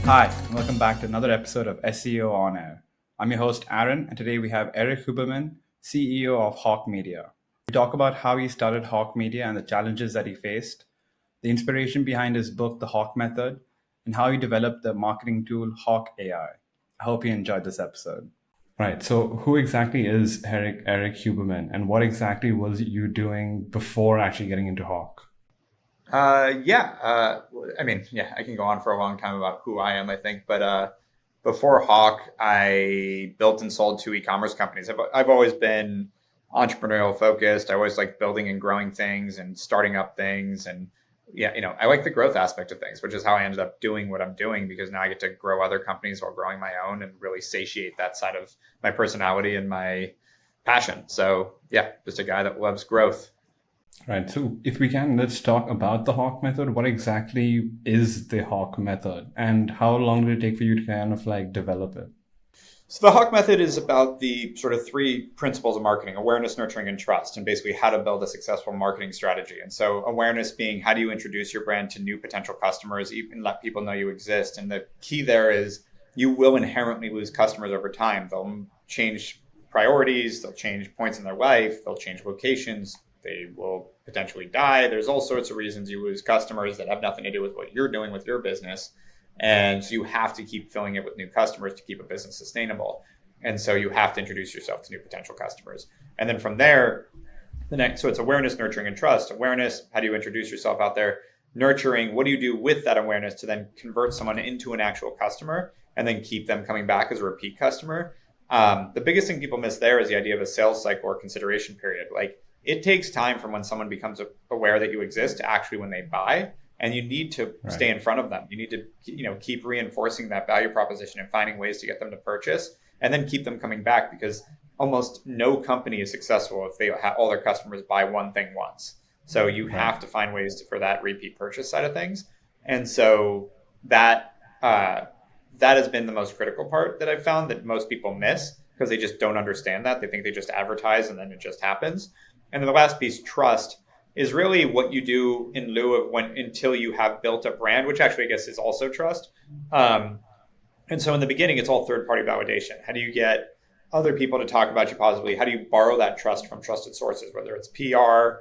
Hi, and welcome back to another episode of SEO On-Air. I'm your host, Aaron, and today we have Erik Huberman, CEO of Hawke Media. We talk about how he started Hawke Media and the challenges that he faced, the inspiration behind his book, The Hawke Method, and how he developed the marketing tool Hawke AI. I hope you enjoyed this episode. Right. So, who exactly is Erik Huberman, and what exactly was you doing before actually getting into Hawke? I can go on for a long time about who I am, I think. But before Hawke, I built and sold two e-commerce companies. I've always been entrepreneurial focused. I always like building and growing things and starting up things. And I like the growth aspect of things, which is how I ended up doing what I'm doing, because now I get to grow other companies while growing my own and really satiate that side of my personality and my passion. So yeah, just a guy that loves growth. Right. So, if we can, let's talk about the Hawke method. What exactly is the Hawke method, and how long did it take for you to kind of like develop it? So the Hawke method is about the sort of three principles of marketing: awareness, nurturing, and trust, and basically how to build a successful marketing strategy. And so awareness being, how do you introduce your brand to new potential customers, even let people know you exist? And the key there is you will inherently lose customers over time. They'll change priorities, they'll change points in their life, they'll change locations, they will potentially die. There's all sorts of reasons you lose customers that have nothing to do with what you're doing with your business. And so you have to keep filling it with new customers to keep a business sustainable. And so you have to introduce yourself to new potential customers. And then from there, so it's awareness, nurturing, and trust. Awareness, how do you introduce yourself out there? Nurturing, what do you do with that awareness to then convert someone into an actual customer and then keep them coming back as a repeat customer? The biggest thing people miss there is the idea of a sales cycle or consideration period. Like, it takes time from when someone becomes aware that you exist to actually when they buy. And you need to stay in front of them. You need to, keep reinforcing that value proposition and finding ways to get them to purchase, and then keep them coming back, because almost no company is successful if they have all their customers buy one thing once. So you have to find ways for that repeat purchase side of things. And so that has been the most critical part that I've found that most people miss, because they just don't understand that. They think they just advertise and then it just happens. And then the last piece, trust, is really what you do in lieu of until you have built a brand, which actually I guess is also trust. And so in the beginning, it's all third-party validation. How do you get other people to talk about you positively? How do you borrow that trust from trusted sources, whether it's PR,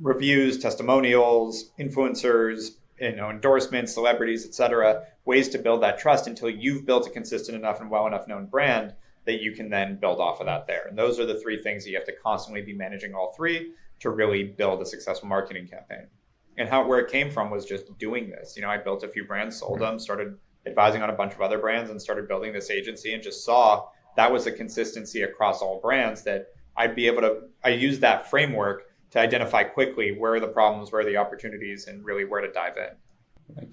reviews, testimonials, influencers, endorsements, celebrities, et cetera, ways to build that trust until you've built a consistent enough and well enough known brand that you can then build off of that there. And those are the three things that you have to constantly be managing, all three, to really build a successful marketing campaign. And where it came from was just doing this. I built a few brands, sold them, started advising on a bunch of other brands, and started building this agency, and just saw that was a consistency across all brands, that I used that framework to identify quickly where are the problems, where are the opportunities, and really where to dive in.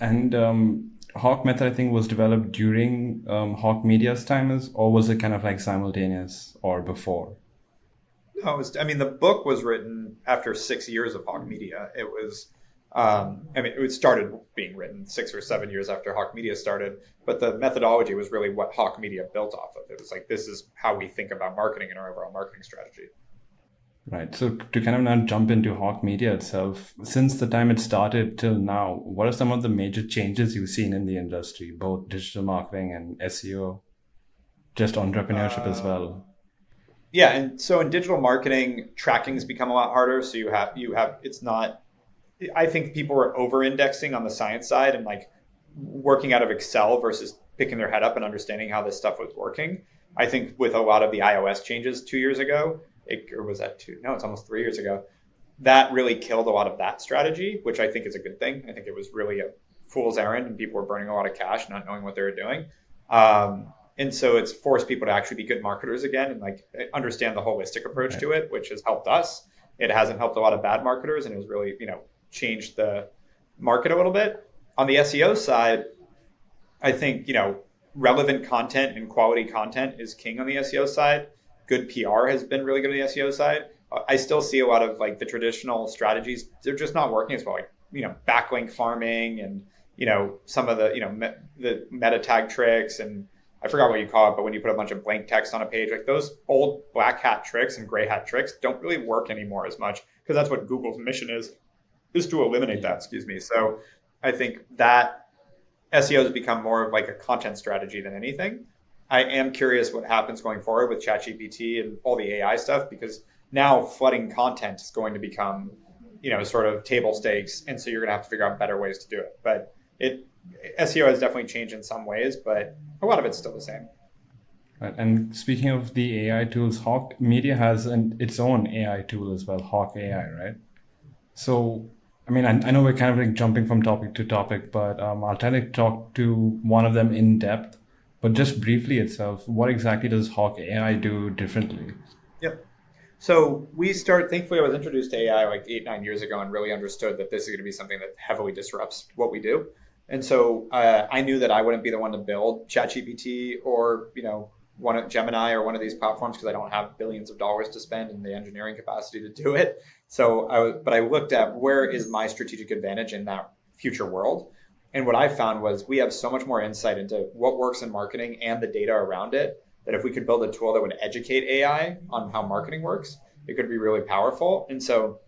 And Hawke Method, I think, was developed during Hawke Media's time, or was it kind of like simultaneous or before? No, the book was written after 6 years of Hawke Media. It was, it started being written 6 or 7 years after Hawke Media started, but the methodology was really what Hawke Media built off of. It was like, this is how we think about marketing and our overall marketing strategy. Right. So to kind of now jump into Hawke Media itself, since the time it started till now, what are some of the major changes you've seen in the industry, both digital marketing and SEO, just entrepreneurship as well? Yeah, and so in digital marketing, tracking has become a lot harder. So it's not, I think people were over-indexing on the science side and like working out of Excel versus picking their head up and understanding how this stuff was working. I think with a lot of the iOS changes 2 years ago, or was that two? No, it's almost 3 years ago. That really killed a lot of that strategy, which I think is a good thing. I think it was really a fool's errand, and people were burning a lot of cash, not knowing what they were doing. And so it's forced people to actually be good marketers again and like understand the holistic approach to it, which has helped us. It hasn't helped a lot of bad marketers, and it has really, changed the market a little bit. On the SEO side, I think, relevant content and quality content is king on the SEO side. Good PR has been really good on the SEO side. I still see a lot of like the traditional strategies, they're just not working as well. Like, backlink farming and, some of the, the meta tag tricks, and I forgot what you call it, but when you put a bunch of blank text on a page, like those old black hat tricks and gray hat tricks don't really work anymore as much, because that's what Google's mission is to eliminate that, So I think that SEO has become more of like a content strategy than anything. I am curious what happens going forward with ChatGPT and all the AI stuff, because now flooding content is going to become, sort of table stakes. And so you're going to have to figure out better ways to do it. But SEO has definitely changed in some ways, but a lot of it's still the same. Right. And speaking of the AI tools, Hawke Media has its own AI tool as well, Hawke AI, right? So, I mean, I know we're kind of like jumping from topic to topic, but I'll try to talk to one of them in depth. But just briefly itself, what exactly does Hawke AI do differently? Yep. So thankfully, I was introduced to AI like 8, 9 years ago and really understood that this is going to be something that heavily disrupts what we do. And so I knew that I wouldn't be the one to build ChatGPT or, one of Gemini or one of these platforms, because I don't have billions of dollars to spend in the engineering capacity to do it. So I looked at where is my strategic advantage in that future world. And what I found was we have so much more insight into what works in marketing and the data around it, that if we could build a tool that would educate AI on how marketing works, it could be really powerful. And so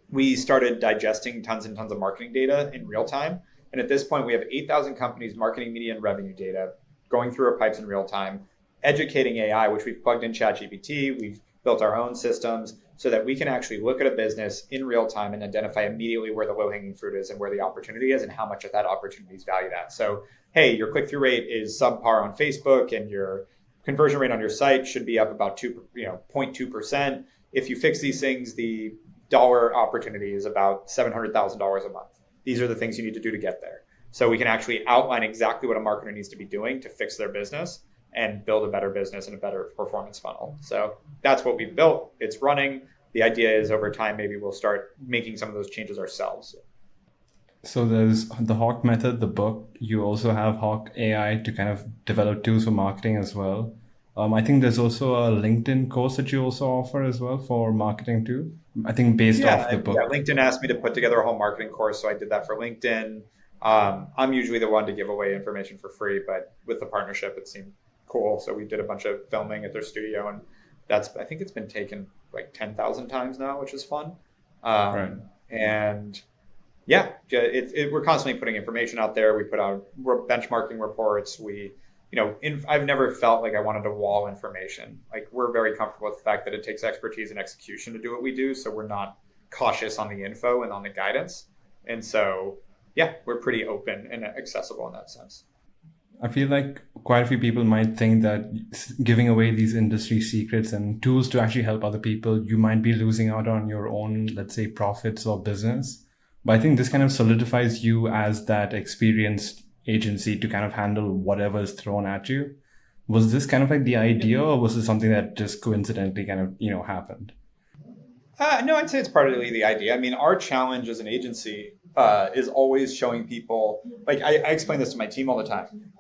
we started digesting tons and tons of marketing data in real time. And at this point, we have 8,000 companies, marketing, media, and revenue data going through our pipes in real time, educating AI, which we've plugged in ChatGPT. We've built our own systems so that we can actually look at a business in real time and identify immediately where the low-hanging fruit is and where the opportunity is and how much of that opportunity is valued at. So, hey, your click-through rate is subpar on Facebook and your conversion rate on your site should be up about 0.2%. If you fix these things, the dollar opportunity is about $700,000 a month. These are the things you need to do to get there. So we can actually outline exactly what a marketer needs to be doing to fix their business and build a better business and a better performance funnel. So that's what we've built. It's running. The idea is over time, maybe we'll start making some of those changes ourselves. So there's the Hawke method, the book. You also have Hawke AI to kind of develop tools for marketing as well. I think there's also a LinkedIn course that you also offer as well for marketing too. I think based off the book. Yeah. LinkedIn asked me to put together a whole marketing course, so I did that for LinkedIn. I'm usually the one to give away information for free, but with the partnership, it seemed cool. So we did a bunch of filming at their studio, and I think it's been taken like 10,000 times now, which is fun. Right. And yeah, we're constantly putting information out there. We put out benchmarking reports. I've never felt like I wanted to wall information. Like, we're very comfortable with the fact that it takes expertise and execution to do what we do. So we're not cautious on the info and on the guidance. And so, yeah, we're pretty open and accessible in that sense. I feel like quite a few people might think that giving away these industry secrets and tools to actually help other people, you might be losing out on your own, let's say, profits or business. But I think this kind of solidifies you as that experienced agency to kind of handle whatever is thrown at you. Was this kind of like the idea, or was it something that just coincidentally kind of, happened? No, I'd say it's partly the idea. I mean, our challenge as an agency is always showing people, like I explain this to my team all the time.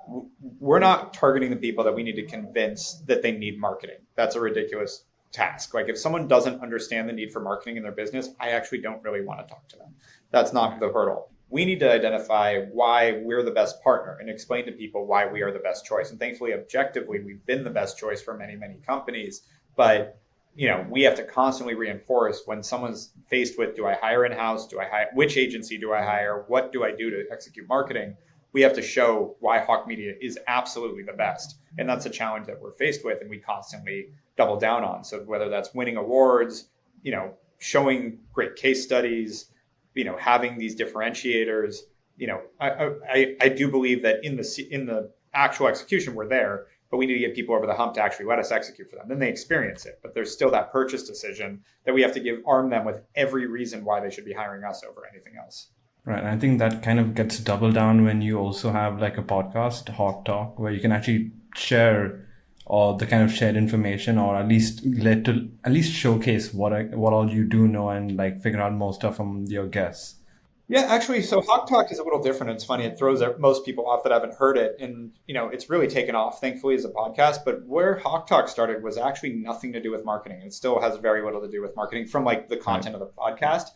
We're not targeting the people that we need to convince that they need marketing. That's a ridiculous task. Like, if someone doesn't understand the need for marketing in their business, I actually don't really want to talk to them. That's not the hurdle. We need to identify why we're the best partner and explain to people why we are the best choice. And thankfully, objectively, we've been the best choice for many, many companies. But we have to constantly reinforce when someone's faced with, do I hire in-house? Which agency do I hire? What do I do to execute marketing? We have to show why Hawke Media is absolutely the best. And that's a challenge that we're faced with and we constantly double down on. So whether that's winning awards, showing great case studies, having these differentiators, I do believe that in the actual execution, we're there, but we need to get people over the hump to actually let us execute for them. Then they experience it, but there's still that purchase decision that we have to arm them with every reason why they should be hiring us over anything else. Right. And I think that kind of gets doubled down when you also have like a podcast, Hawke Talk, where you can actually share or the kind of shared information, or at least showcase what all you do know and like figure out more stuff from your guests. Yeah, actually, so Hawke Talk is a little different. It's funny. It throws most people off that haven't heard it. And, it's really taken off, thankfully, as a podcast. But where Hawke Talk started was actually nothing to do with marketing. It still has very little to do with marketing from like the content of the podcast.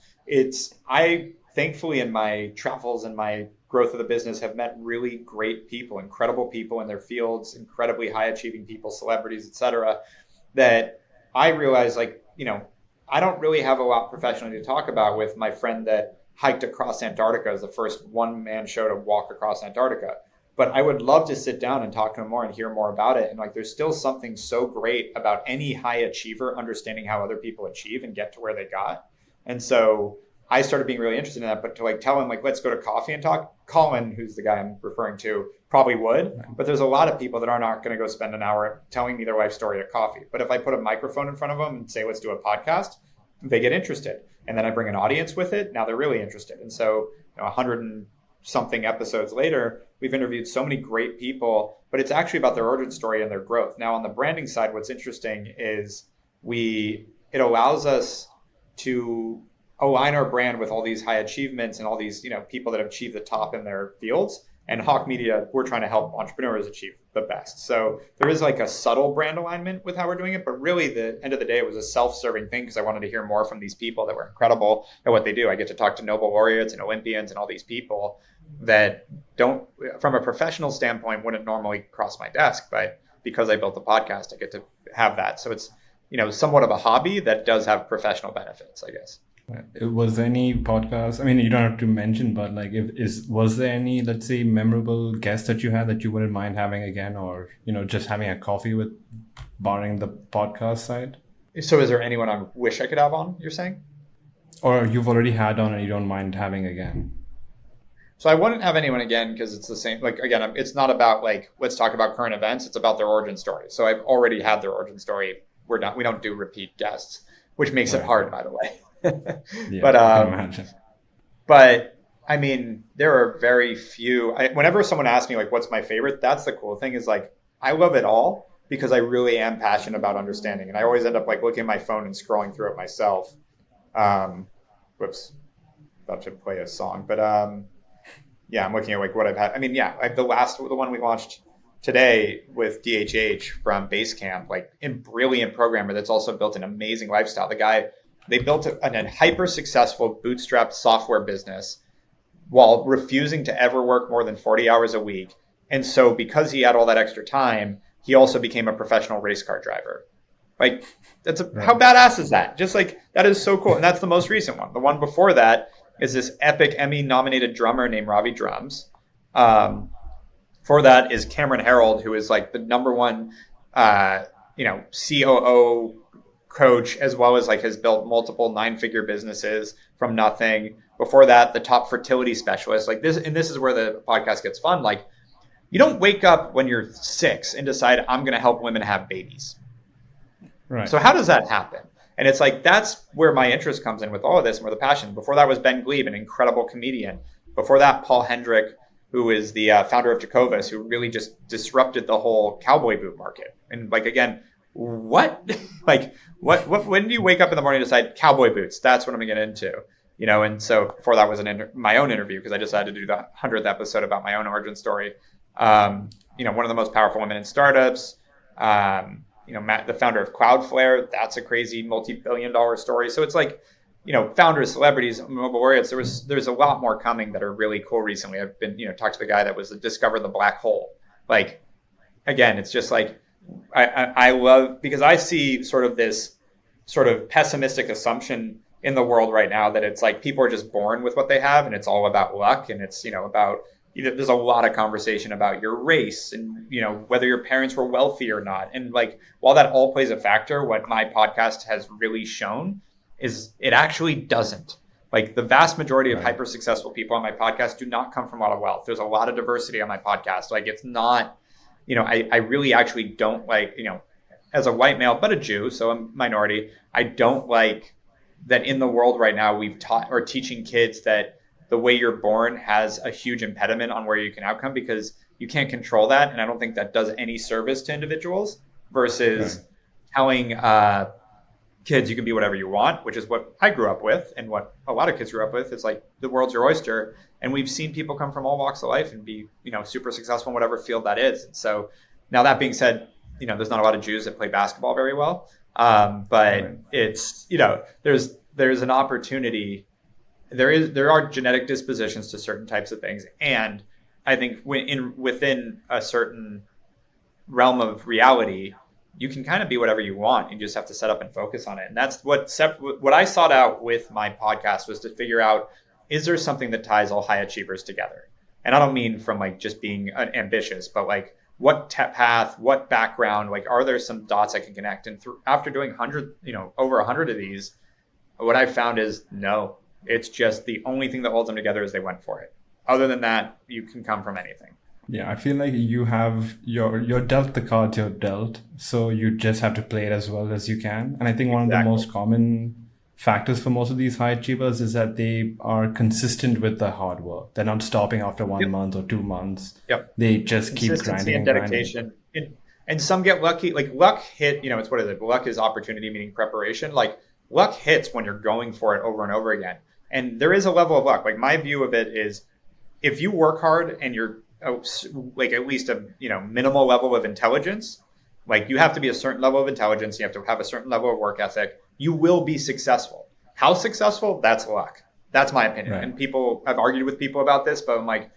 I thankfully, in my travels and my growth of the business, have met really great people, incredible people in their fields, incredibly high achieving people, celebrities, et cetera, that I realized I don't really have a lot professionally to talk about with my friend that hiked across Antarctica as the first one-man show to walk across Antarctica. But I would love to sit down and talk to him more and hear more about it. And like, there's still something so great about any high achiever understanding how other people achieve and get to where they got. And so I started being really interested in that, but to like tell him like, let's go to coffee and talk, Colin, who's the guy I'm referring to, probably would. But there's a lot of people that are not going to go spend an hour telling me their life story at coffee. But if I put a microphone in front of them and say, let's do a podcast, they get interested. And then I bring an audience with it. Now they're really interested. And so, 100 and something episodes later, we've interviewed so many great people, but it's actually about their origin story and their growth. Now on the branding side, what's interesting is it allows us to align our brand with all these high achievements and all these, people that have achieved the top in their fields. And Hawke Media, we're trying to help entrepreneurs achieve the best. So there is like a subtle brand alignment with how we're doing it, but really the end of the day, it was a self-serving thing because I wanted to hear more from these people that were incredible at what they do. I get to talk to Nobel laureates and Olympians and all these people that don't, from a professional standpoint, wouldn't normally cross my desk, but because I built the podcast, I get to have that. So it's, somewhat of a hobby that does have professional benefits, I guess. Was there any podcast? I mean, you don't have to mention, but like, was there any, let's say, memorable guest that you had that you wouldn't mind having again, or just having a coffee with, barring the podcast side? So, is there anyone I wish I could have on? You're saying, or you've already had on and you don't mind having again? So I wouldn't have anyone again because it's the same. Like again, it's not about like let's talk about current events. It's about their origin story. So I've already had their origin story. We don't do repeat guests, which makes it hard, by the way. Yeah, I can imagine. But I mean, there are very few. Whenever someone asks me like, "What's my favorite?" That's the cool thing is like I love it all because I really am passionate about understanding, and I always end up like looking at my phone and scrolling through it myself. Whoops, about to play a song, but yeah, I'm looking at like what I've had. I mean, yeah, the one we launched today with DHH from Basecamp, like a brilliant programmer that's also built an amazing lifestyle. The guy. They built a hyper successful bootstrapped software business while refusing to ever work more than 40 hours a week. And so because he had all that extra time, he also became a professional race car driver. Like how badass is that? Just like, that is so cool. And that's the most recent one. The one before that is this epic Emmy nominated drummer named Ravi Drums. For that is Cameron Harold, who is like the number one, COO coach, as well as like has built multiple 9-figure businesses from nothing. Before that, the top fertility specialist. Like this, and this is where the podcast gets fun. Like you don't wake up when you're 6 and decide I'm going to help women have babies. Right. So how does that happen? And it's like, that's where my interest comes in with all of this and where the passion. Before that was Ben Glebe, an incredible comedian. Before that, Paul Hendrick, who is the founder of Tecovas, who really just disrupted the whole cowboy boot market. And like, again, what? Like, what? When do you wake up in the morning and decide cowboy boots? That's what I'm going to get into, And so before that was my own interview because I decided to do the 100th episode about my own origin story. One of the most powerful women in startups. Matt, the founder of Cloudflare. That's a crazy multi-billion-dollar story. So it's like, founders, celebrities, Nobel laureates. There's a lot more coming that are really cool recently. I've been, talked to the guy that was discovered the black hole. Like, again, it's just like. I love because I see sort of this sort of pessimistic assumption in the world right now that it's like people are just born with what they have and it's all about luck and it's about there's a lot of conversation about your race and whether your parents were wealthy or not, and like while that all plays a factor, what my podcast has really shown is it actually doesn't. Like the vast majority of hyper successful people on my podcast do not come from a lot of wealth. There's a lot of diversity on my podcast. Like it's not. I really actually don't like, as a white male, but a Jew, so I'm minority, I don't like that in the world right now we've taught or teaching kids that the way you're born has a huge impediment on where you can outcome because you can't control that. And I don't think that does any service to individuals versus telling kids you can be whatever you want, which is what I grew up with and what a lot of kids grew up with. It's like the world's your oyster. And we've seen people come from all walks of life and be, super successful in whatever field that is. And so now that being said, there's not a lot of Jews that play basketball very well. But it's, there's an opportunity. There are genetic dispositions to certain types of things. And I think within a certain realm of reality, you can kind of be whatever you want. You just have to set up and focus on it. And that's what I sought out with my podcast was to figure out is there something that ties all high achievers together? And I don't mean from like just being ambitious, but like what path, what background, like are there some dots I can connect? And after doing over 100 of these, what I found is no, it's just the only thing that holds them together is they went for it. Other than that, you can come from anything. Yeah, I feel like you're dealt the cards you're dealt, so you just have to play it as well as you can. And I think one of the most common factors for most of these high achievers is that they are consistent with the hard work. They're not stopping after 1 month or 2 months. Yep. They just keep grinding and dedication. And some get lucky. Like luck hit, it's what is it? Luck is opportunity meaning preparation. Like luck hits when you're going for it over and over again. And there is a level of luck. Like my view of it is if you work hard and you're like at least a minimal level of intelligence, like you have to be a certain level of intelligence, you have to have a certain level of work ethic, you will be successful. How successful? That's luck. That's my opinion. Right. And I've argued with people about this, but I'm like,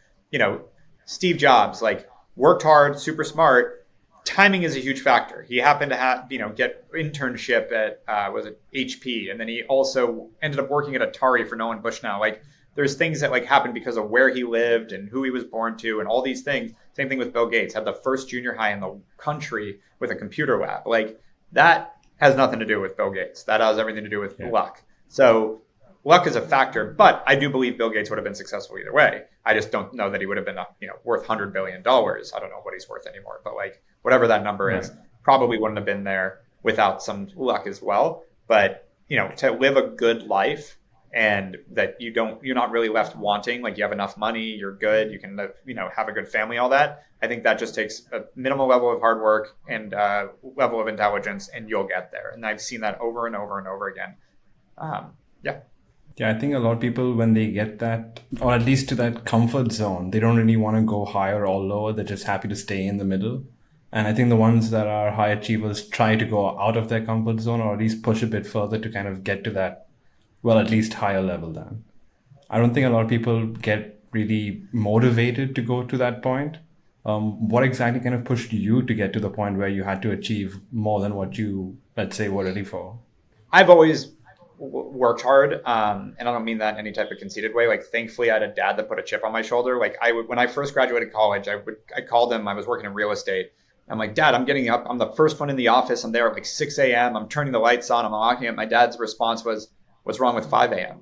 Steve Jobs, like worked hard, super smart. Timing is a huge factor. He happened to have, get internship at, was it HP? And then he also ended up working at Atari for Nolan Bushnell. Like there's things that like happened because of where he lived and who he was born to and all these things. Same thing with Bill Gates, had the first junior high in the country with a computer lab. Like that has nothing to do with Bill Gates. That has everything to do with luck. So luck is a factor, but I do believe Bill Gates would have been successful either way. I just don't know that he would have been, worth $100 billion. I don't know what he's worth anymore, but like whatever that number is, probably wouldn't have been there without some luck as well. But, to live a good life and that you're not really left wanting, like you have enough money, you're good, you can live, have a good family, all that. I think that just takes a minimal level of hard work and level of intelligence, and you'll get there. And I've seen that over and over and over again. Yeah, I think a lot of people, when they get that, or at least to that comfort zone, they don't really want to go higher or lower. They're just happy to stay in the middle. And I think the ones that are high achievers try to go out of their comfort zone, or at least push a bit further to kind of get to that, well, at least higher level than. I don't think a lot of people get really motivated to go to that point. What exactly kind of pushed you to get to the point where you had to achieve more than what you, let's say, were ready for? I've always worked hard, and I don't mean that in any type of conceited way. Like, thankfully, I had a dad that put a chip on my shoulder. Like, when I first graduated college, I called him. I was working in real estate. I'm like, Dad, I'm getting up. I'm the first one in the office. I'm there at like 6 a.m. I'm turning the lights on. I'm locking up. My dad's response was, "What's wrong with 5 a.m.?"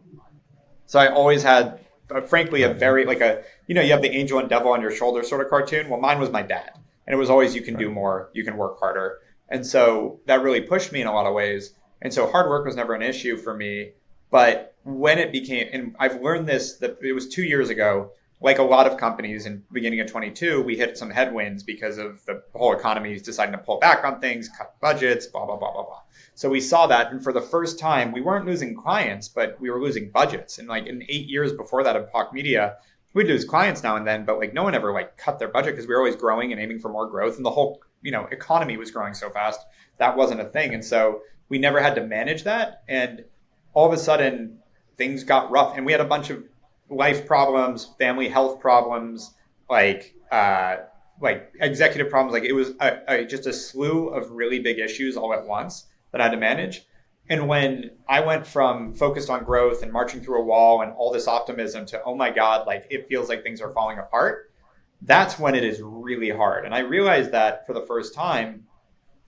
So I always had, frankly, a very you have the angel and devil on your shoulder sort of cartoon. Well, mine was my dad, and it was always, you can do more, you can work harder, and so that really pushed me in a lot of ways. And so hard work was never an issue for me. But when it became, and I've learned this, that it was 2 years ago, like a lot of companies in the beginning of 22, we hit some headwinds because of the whole economy deciding to pull back on things, cut budgets, blah, blah, blah, blah, blah. So we saw that. And for the first time, we weren't losing clients, but we were losing budgets. And like in 8 years before that of Hawke Media, we'd lose clients now and then, but like no one ever like cut their budget because we were always growing and aiming for more growth. And the whole, economy was growing so fast. That wasn't a thing. And so we never had to manage that. And all of a sudden things got rough, and we had a bunch of life problems, family health problems, like executive problems. Like it was just a slew of really big issues all at once that I had to manage. And when I went from focused on growth and marching through a wall and all this optimism to, oh my God, like it feels like things are falling apart, that's when it is really hard. And I realized that for the first time,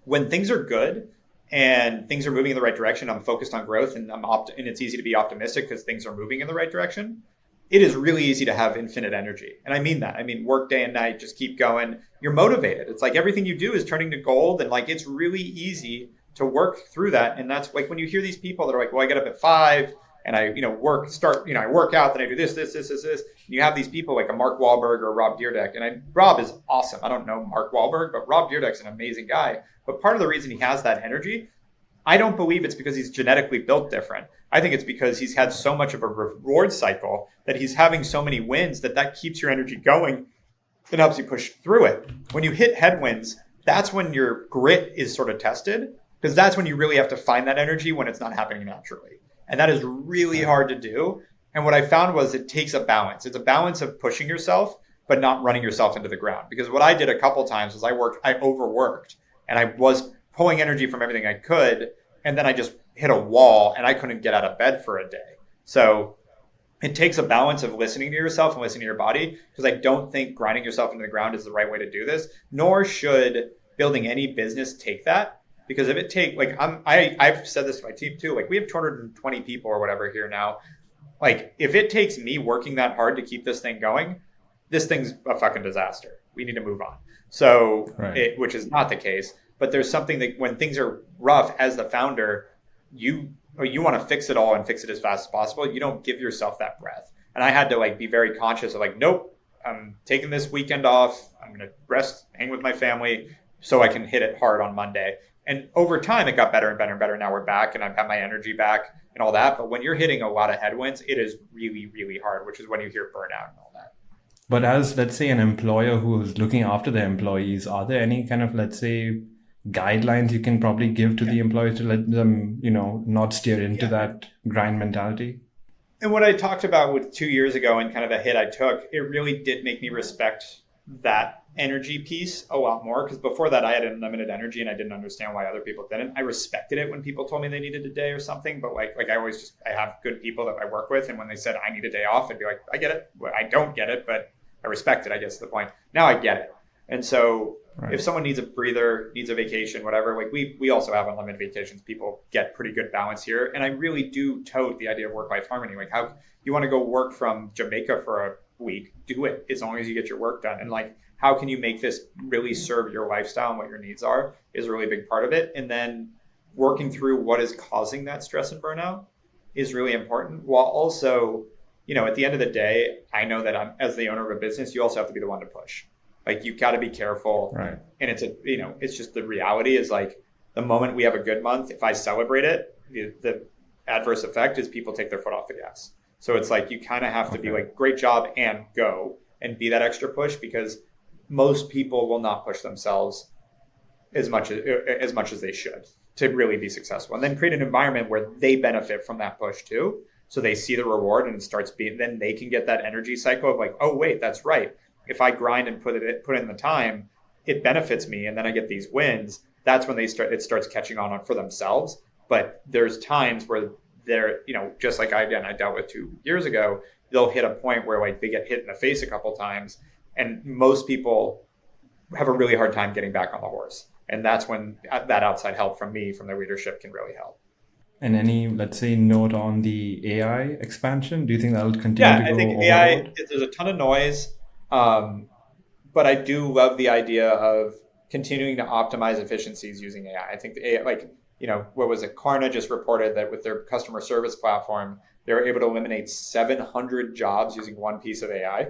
when things are good and things are moving in the right direction, I'm focused on growth, and and it's easy to be optimistic because things are moving in the right direction. It is really easy to have infinite energy. And I mean that. I mean, work day and night, just keep going. You're motivated. It's like everything you do is turning to gold. And like, it's really easy to work through that. And that's like when you hear these people that are like, well, I get up at 5 and I, I work out, then I do this. And you have these people like a Mark Wahlberg or Rob Dyrdek. And Rob is awesome. I don't know Mark Wahlberg, but Rob Dyrdek's an amazing guy. But part of the reason he has that energy, I don't believe it's because he's genetically built different. I think it's because he's had so much of a reward cycle that he's having so many wins that keeps your energy going. It helps you push through it. When you hit headwinds, that's when your grit is sort of tested, because that's when you really have to find that energy when it's not happening naturally. And that is really hard to do. And what I found was it takes a balance. It's a balance of pushing yourself, but not running yourself into the ground. Because what I did a couple times was I overworked, and I was pulling energy from everything I could. And then I just hit a wall and I couldn't get out of bed for a day. So it takes a balance of listening to yourself and listening to your body, because I don't think grinding yourself into the ground is the right way to do this, nor should building any business take that. Because if it take like I've said this to my team too, like we have 220 people or whatever here now. Like if it takes me working that hard to keep this thing going, this thing's a fucking disaster. We need to move on. So, which is not the case, but there's something that when things are rough as the founder, you want to fix it all and fix it as fast as possible. You don't give yourself that breath. And I had to like be very conscious of like, nope, I'm taking this weekend off. I'm going to rest, hang with my family so I can hit it hard on Monday. And over time, it got better and better and better. Now we're back and I've got my energy back and all that. But when you're hitting a lot of headwinds, it is really, really hard, which is when you hear burnout and all that. But as, let's say, an employer who is looking after their employees, are there any kind of, let's say, guidelines you can probably give to the employees to let them, not steer into that grind mentality? And what I talked about with 2 years ago and kind of a hit I took, it really did make me respect that energy piece a lot more, because before that I had unlimited energy and I didn't understand why other people didn't. I respected it when people told me they needed a day or something, but like I have good people that I work with, and when they said I need a day off, I'd be like, I get it. Well, I don't get it, but I respect it, I guess is the point. Now I get it. And so if someone needs a breather, needs a vacation, whatever, like we also have unlimited vacations. People get pretty good balance here. And I really do tote the idea of work-life harmony. Like how you want to go work from Jamaica for a week, do it as long as you get your work done. And like, how can you make this really serve your lifestyle and what your needs are is a really big part of it. And then working through what is causing that stress and burnout is really important, while also, at the end of the day, I know that I'm, as the owner of a business, you also have to be the one to push. Like you've got to be careful. Right. And it's just the reality is like the moment we have a good month, if I celebrate it, the adverse effect is people take their foot off the gas. So it's like you kind of have to be like, great job and go and be that extra push, because most people will not push themselves as much as they should to really be successful. And then create an environment where they benefit from that push too. So they see the reward and it starts being, then they can get that energy cycle of like, oh wait, that's right. If I grind and put in the time, it benefits me. And then I get these wins. That's when it starts catching on for themselves. But there's times where they're, just like I dealt with 2 years ago, they'll hit a point where like they get hit in the face a couple times. And most people have a really hard time getting back on the horse. And that's when that outside help from me, from the leadership, can really help. And any, let's say, note on the AI expansion? Do you think that'll continue to go overboard? I think AI, there's a ton of noise. But I do love the idea of continuing to optimize efficiencies using AI. I think the AI, what was it? Klarna just reported that with their customer service platform, they were able to eliminate 700 jobs using one piece of AI.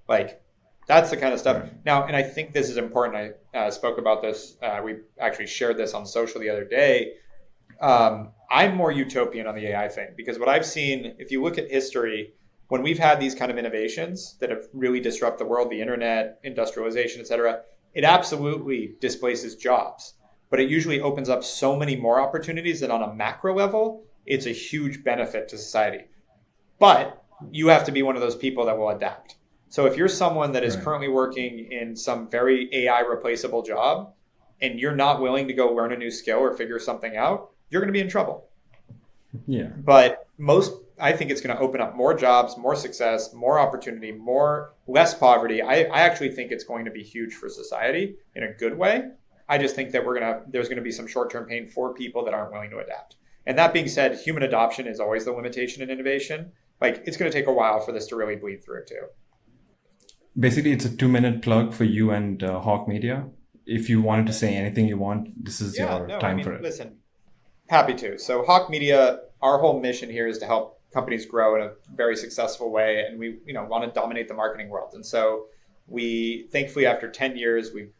Like, that's the kind of stuff. Right. Now, and I think this is important. I spoke about this. We actually shared this on social the other day. I'm more utopian on the AI thing, because what I've seen, if you look at history, when we've had these kind of innovations that have really disrupted the world, the internet, industrialization, et cetera, it absolutely displaces jobs. But it usually opens up so many more opportunities that on a macro level, it's a huge benefit to society. But you have to be one of those people that will adapt. So if you're someone that is currently working in some very AI replaceable job and you're not willing to go learn a new skill or figure something out, you're going to be in trouble. Yeah. But I think it's going to open up more jobs, more success, more opportunity, less poverty. I actually think it's going to be huge for society in a good way. I just think that there's going to be some short-term pain for people that aren't willing to adapt. And that being said, human adoption is always the limitation in innovation. Like, it's going to take a while for this to really bleed through too. Basically, it's a 2-minute plug for you and Hawke Media. If you wanted to say anything you want, this is your time for it. Listen, happy to. So Hawke Media, our whole mission here is to help companies grow in a very successful way. And we, want to dominate the marketing world. And so we, thankfully, after 10 years, we've,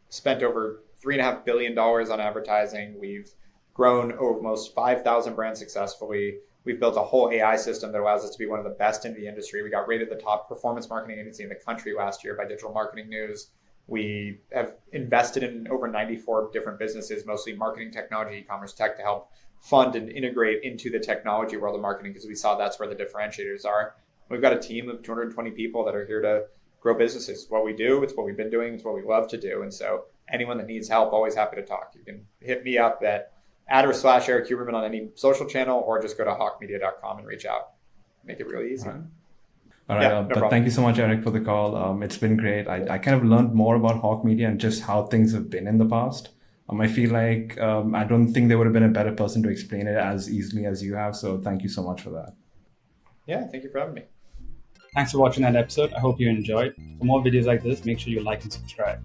spent over $3.5 billion on advertising. We've grown almost 5,000 brands successfully. We've built a whole AI system that allows us to be one of the best in the industry. We got rated the top performance marketing agency in the country last year by Digital Marketing News. We have invested in over 94 different businesses, mostly marketing technology, e-commerce tech, to help fund and integrate into the technology world of marketing, because we saw that's where the differentiators are. We've got a team of 220 people that are here to grow businesses. It's what we do. It's what we've been doing. It's what we love to do. And so anyone that needs help, always happy to talk. You can hit me up at @Erik Huberman on any social channel, or just go to hawkemedia.com and reach out. make it really easy. All right. Yeah, no But problem. thank you so much, Eric, for the call. It's been great. I kind of learned more about Hawke Media and just how things have been in the past. I feel like I don't think there would have been a better person to explain it as easily as you have. So thank you so much for that. Yeah, thank you for having me. Thanks for watching that episode. I hope you enjoyed. For more videos like this, make sure you like and subscribe.